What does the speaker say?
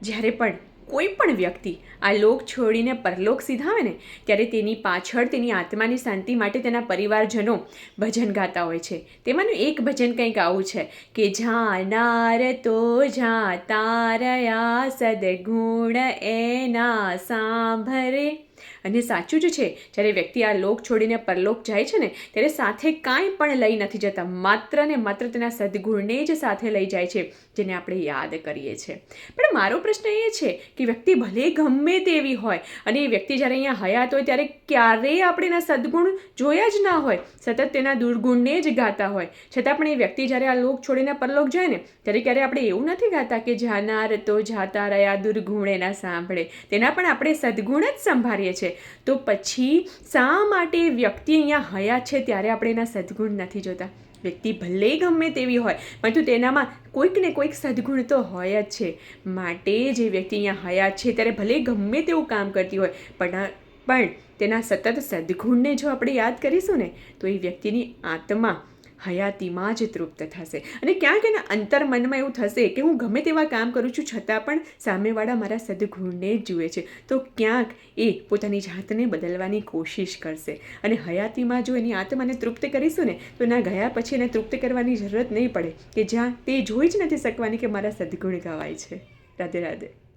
જ્યારે પણ કોઈ પણ વ્યક્તિ આ લોક છોડીને પરલોક સીધાવે ને ત્યારે તેની પાછળ તેની આત્માની શાંતિ માટે તેના પરિવારજનો ભજન ગાતા હોય છે. તેમાંનું એક ભજન કંઈક આવું છે કે જાનાર તો જાતા રહ્યા સદગુણ એના સાંભરે. અને સાચું જ છે, જ્યારે વ્યક્તિ આ લોક છોડીને પરલોક જાય છે ને ત્યારે સાથે કાંઈ પણ લઈ નથી જતા, માત્ર ને માત્ર તેના સદગુણને જ સાથે લઈ જાય છે, જેને આપણે યાદ કરીએ છીએ. પણ મારો પ્રશ્ન એ છે કે વ્યક્તિ ભલે ગમે તેવી હોય અને એ વ્યક્તિ જ્યારે અહીંયા હયાત હોય ત્યારે ક્યારેય આપણે એના સદગુણ જોયા જ ના હોય, સતત તેના દુર્ગુણને જ ગાતા હોય. છતાં પણ એ વ્યક્તિ જ્યારે આ લોક છોડીને પરલોક જાય ને ત્યારે ક્યારે આપણે એવું નથી ગાતા કે જાનાર તો જાતા રહ્યા દુર્ગુણ એના સાંભળે. તેના પણ આપણે સદગુણ જ સંભાળીએ છીએ. તો પછી શા માટે વ્યક્તિ અહીંયા હયાત છે ત્યારે આપણે એના સદગુણ નથી જોતા? વ્યક્તિ ભલે ગમે તેવી હોય પરંતુ તેનામાં કોઈક ને કોઈક સદગુણ તો હોય જ છે. માટે જે વ્યક્તિ અહીંયા હયાત છે ત્યારે ભલે ગમે તેવું કામ કરતી હોય પણ તેના સતત સદગુણને જો આપણે યાદ કરીશું ને તો એ વ્યક્તિની આત્મા હયાતીમાં જ તૃપ્ત થશે. અને ક્યાંક એના અંતર્મનમાં એવું થશે કે હું ગમે તેવા કામ કરું છું છતાં પણ સામેવાળા મારા સદગુણને જ જુએ છે. તો ક્યાંક એ પોતાની જાતને બદલવાની કોશિશ કરશે. અને હયાતીમાં જો એની આત્માને તૃપ્ત કરીશું ને તો ના ગયા પછી એને તૃપ્ત કરવાની જરૂરત નહીં પડે કે જ્યાં તે જોઈ જ નથી શકવાની કે મારા સદગુણ ગવાય છે. રાધે રાધે.